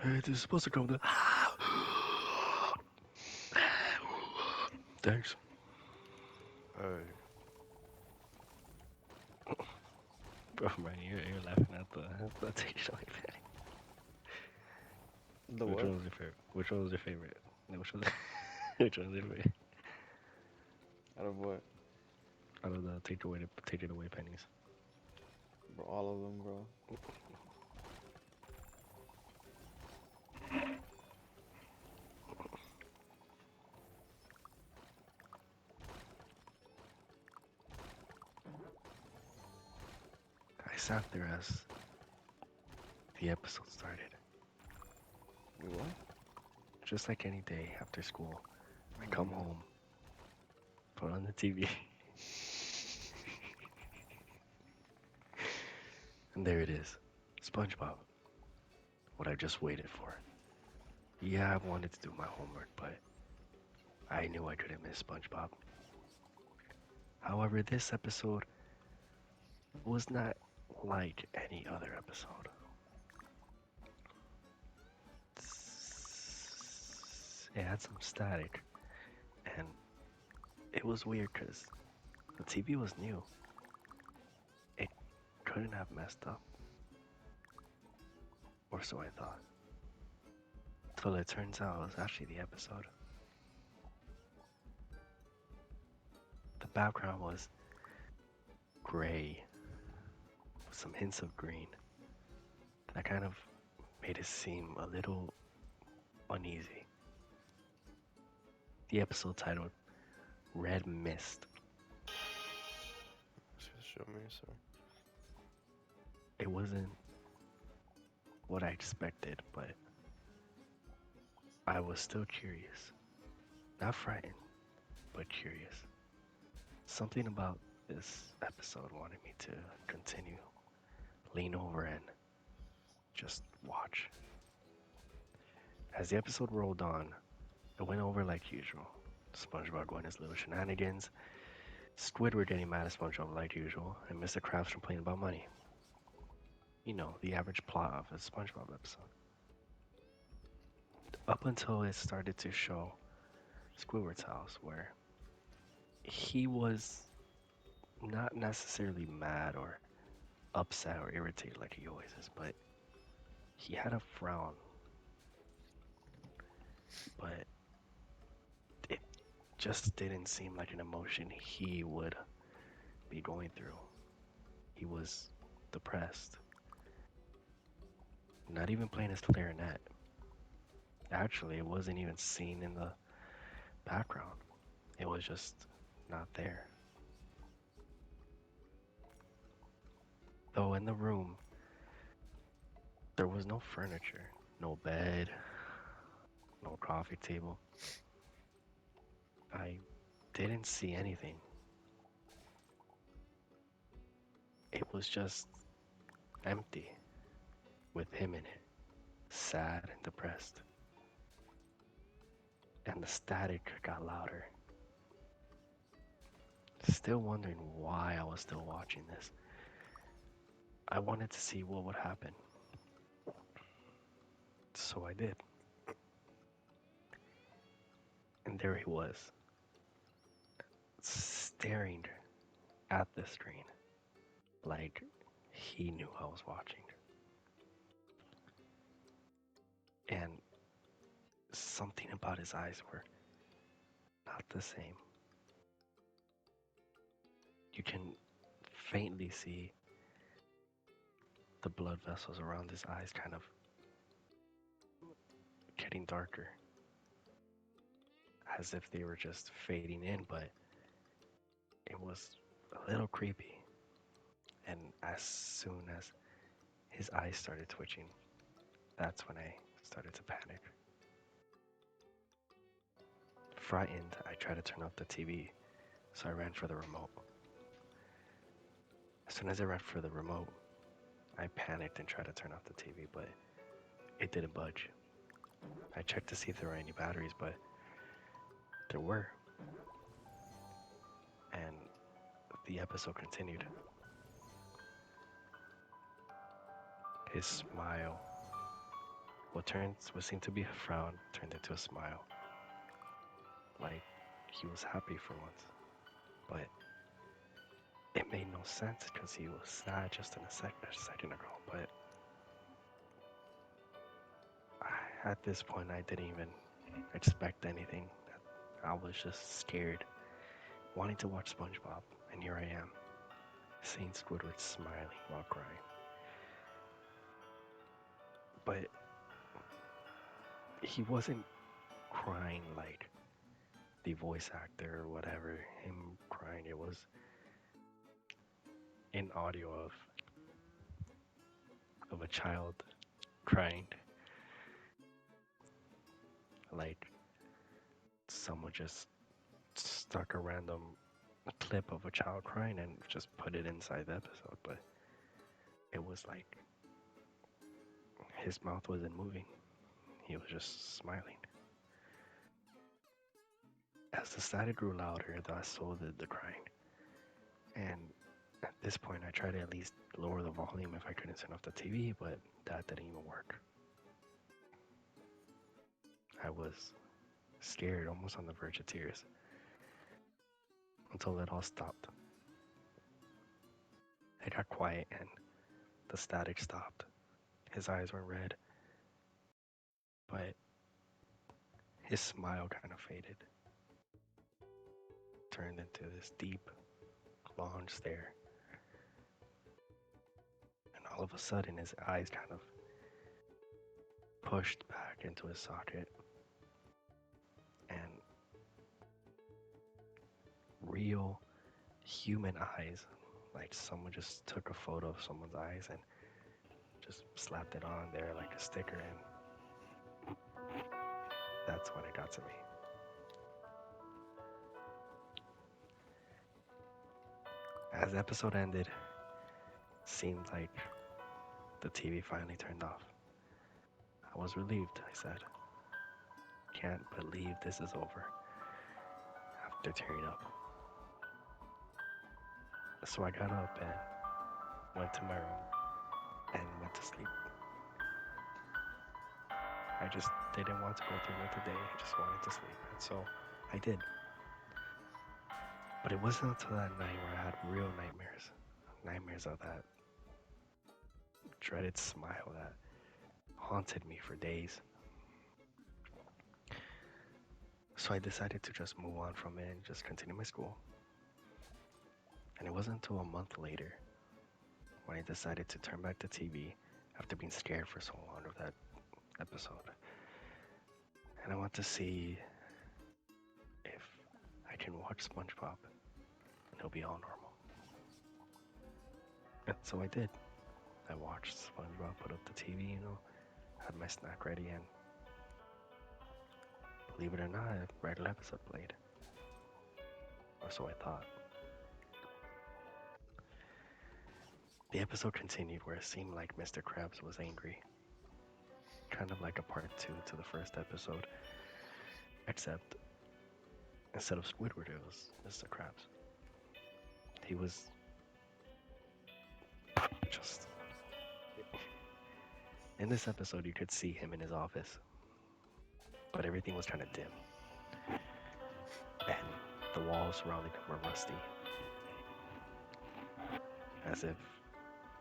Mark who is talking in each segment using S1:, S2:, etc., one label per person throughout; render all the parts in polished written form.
S1: Hey, this is supposed to come to. Thanks.
S2: Hey,
S1: Bro, man, you're laughing at the TikTok thing.
S2: the
S1: Which
S2: what?
S1: one was your favorite? Which one was your favorite? No, which was which one was your favorite?
S2: Out of what?
S1: Out of the take it away pennies.
S2: Bro, all of them, bro.
S1: I sat there as the episode started.
S2: You what?
S1: Just like any day after school, I come
S2: Mm-hmm.
S1: home, put on the TV, and there it is. SpongeBob. What I just waited for. Yeah, I wanted to do my homework, but I knew I couldn't miss SpongeBob. However, this episode was not like any other episode. It had some static, and it was weird because the TV was new. It couldn't have messed up, or so I thought. Till it turns out it was actually the episode. The background was gray with some hints of green. That kind of made it seem a little uneasy. The episode titled Red Mist.
S2: Just show me, sir.
S1: It wasn't what I expected, but I was still curious. Not frightened, but curious. Something about this episode wanted me to continue, lean over, and just watch. As the episode rolled on, it went over like usual. SpongeBob going his little shenanigans, Squidward getting mad at SpongeBob like usual, and Mr. Krabs complaining about money. You know, the average plot of a SpongeBob episode. Up until it started to show Squidward's house, where he was not necessarily mad or upset or irritated like he always is, but he had a frown, but it just didn't seem like an emotion he would be going through. He was depressed, not even playing his clarinet. Actually, it wasn't even seen in the background, it was just not there. Though in the room, there was no furniture, no bed, no coffee table. I didn't see anything. It was just empty with him in it, sad and depressed. And the static got louder. Still wondering why I was still watching this. I wanted to see what would happen. So I did. And there he was, staring at the screen like he knew I was watching. And something about his eyes were not the same. You can faintly see the blood vessels around his eyes kind of getting darker, as if they were just fading in, but it was a little creepy. And as soon as his eyes started twitching, that's when I started to panic. Frightened, I tried to turn off the TV, so I ran for the remote. As soon as I ran for the remote, I panicked and tried to turn off the TV, but it didn't budge. I checked to see if there were any batteries, but there were. And the episode continued. his smile, what seemed to be a frown, turned into a smile. Like he was happy for once. But it made no sense because he was sad just a second ago. But at this point, I didn't even expect anything. I was just scared, wanting to watch SpongeBob, and here I am, seeing Squidward smiling while crying. But he wasn't crying like the voice actor or whatever, him crying. It was an audio of a child crying, like someone just stuck a random clip of a child crying and just put it inside the episode. But it was like his mouth wasn't moving, he was just smiling. As the static grew louder, so did the crying. And at this point, I tried to at least lower the volume if I couldn't turn off the TV, but that didn't even work. I was scared, almost on the verge of tears, until it all stopped. It got quiet and the static stopped. His eyes were red, but his smile kind of faded, turned into this deep, long stare. And all of a sudden, his eyes kind of pushed back into his socket, and real human eyes, like someone just took a photo of someone's eyes and just slapped it on there like a sticker, and that's when it got to me. As the episode ended, seemed like the TV finally turned off. I was relieved, I said. Can't believe this is over. After tearing up. So I got up and went to my room and went to sleep. I just didn't want to go through with the day. I just wanted to sleep. And so I did. But it wasn't until that night where I had real nightmares. Nightmares of that dreaded smile that haunted me for days. So I decided to just move on from it and just continue my school. And it wasn't until a month later when I decided to turn back the TV after being scared for so long of that episode. And I want to see if I can watch SpongeBob and it'll be all normal. And so I did. I watched SpongeBob, put up the TV, had my snack ready, and believe it or not, a regular episode played. Or so I thought. The episode continued where it seemed like Mr. Krabs was angry. Kind of like a part 2 to the first episode. Except, instead of Squidward, it was Mr. Krabs. He was just... In this episode, you could see him in his office. But everything was kind of dim. And the walls surrounding him were rusty. As if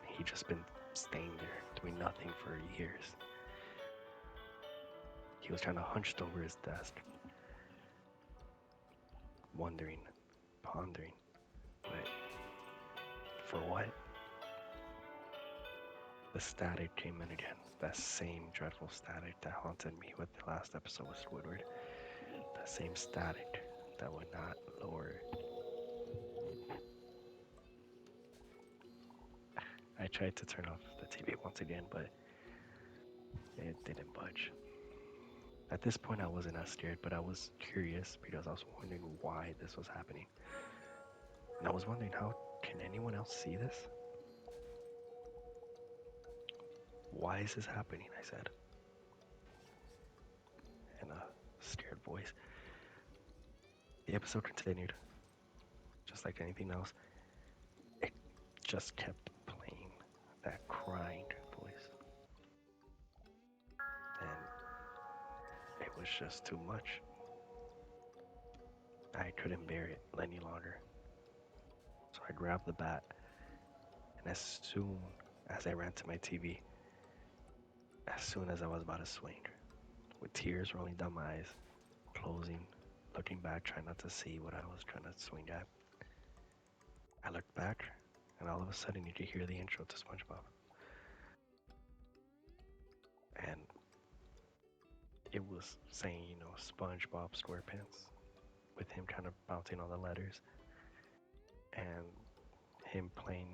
S1: he'd just been staying there, doing nothing for years. He was kind of hunched over his desk, wondering, pondering, but for what? The static came in again, that same dreadful static that haunted me with the last episode with Squidward. That same static that would not lower. I tried to turn off the TV once again, but it didn't budge. At this point, I wasn't as scared, but I was curious because I was wondering why this was happening. And I was wondering, how can anyone else see this? Why is this happening? I said in a scared voice. The episode continued, just like anything else. It just kept playing that crying voice. was just too much. I couldn't bear it any longer. So I grabbed the bat, and as soon as I ran to my TV, as soon as I was about to swing, with tears rolling down my eyes, closing, looking back, trying not to see what I was trying to swing at, I looked back, and all of a sudden you could hear the intro to SpongeBob. And it was saying, SpongeBob SquarePants, with him kind of bouncing on the letters, and him playing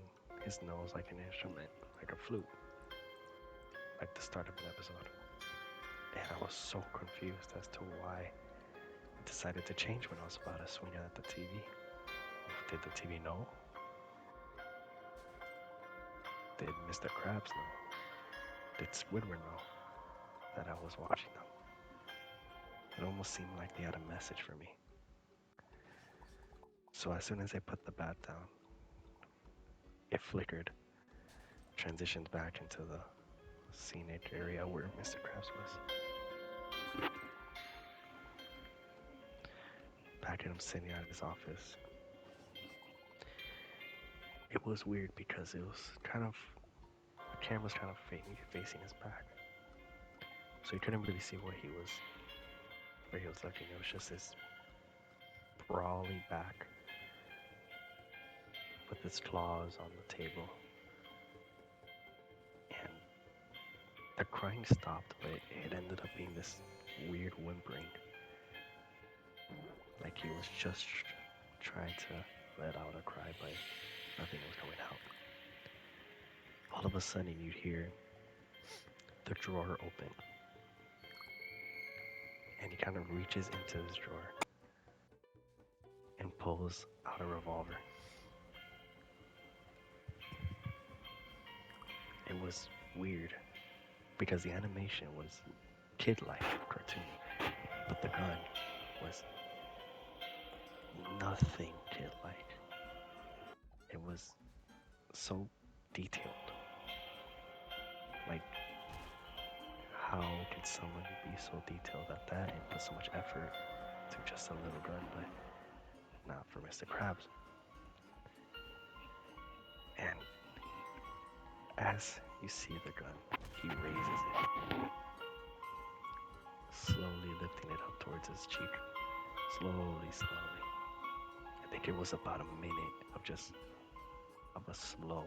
S1: his nose like an instrument, like a flute, like the start of an episode. And I was so confused as to why it decided to change when I was about to swing at the TV. Did the TV know? Did Mr. Krabs know? Did Squidward know that I was watching them? It almost seemed like they had a message for me. So as soon as I put the bat down, it flickered, transitioned back into the scenic area where Mr. Krabs was. Back at him sitting at his office. It was weird because it was kind of, the camera's kind of facing his back. So you couldn't really see where he was looking. It was just this sprawly back with its claws on the table. And the crying stopped, but it ended up being this weird whimpering. Like he was just trying to let out a cry, but nothing was coming out. All of a sudden, you'd hear the drawer open. And he kind of reaches into his drawer and pulls out a revolver. It was weird because the animation was kid-like, cartoony, but the gun was nothing kid-like. It was so detailed. Like, how could someone be so detailed at that and put so much effort to just a little gun, but not for Mr. Krabs? And as you see the gun, he raises it, slowly lifting it up towards his cheek. Slowly. I think it was about a minute of a slow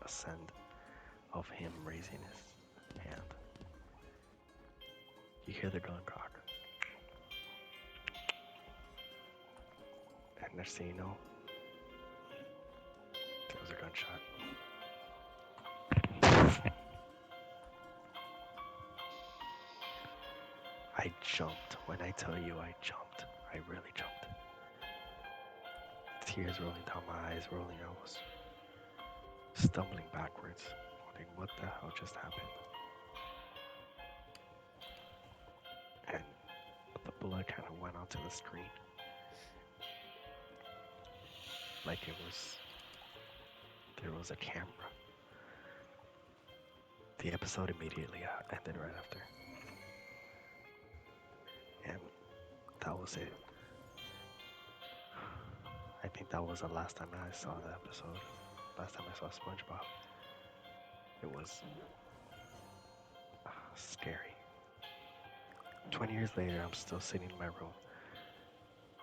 S1: ascent of him raising his hand. You hear the gun cock. And next thing you know, there was a gunshot. I jumped. When I tell you I jumped, I really jumped. Tears rolling down my eyes, rolling. I was stumbling backwards, wondering what the hell just happened. And the blood kind of went onto the screen. Like there was a camera. The episode immediately ended right after. And that was it. I think that was the last time I saw the episode. Last time I saw SpongeBob. It was scary. 20 years later, I'm still sitting in my room,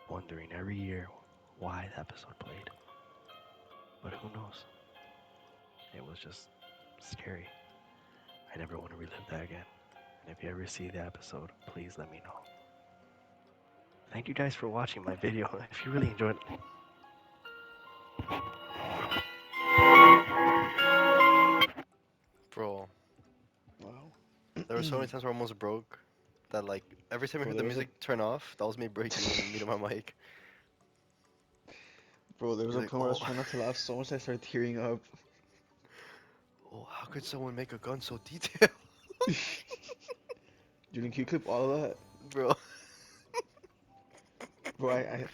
S1: wondering every year why the episode played. But who knows? It was just scary. I never want to relive that again. And if you ever see the episode, please let me know. Thank you guys for watching my video. If you really enjoyed it,
S2: Bro,
S3: Wow.
S2: there were so many times where I almost broke that, like, every time I
S3: Bro,
S2: heard the
S3: there was a
S2: music turn off, that was me breaking when I muted my mic.
S3: Bro, there was a
S2: Like,
S3: point where I was
S2: oh,
S3: trying not to laugh so much I started tearing up.
S2: oh, how could someone make a gun so detailed?
S3: Julian, can you clip all of that?
S2: Bro.
S3: Bro, I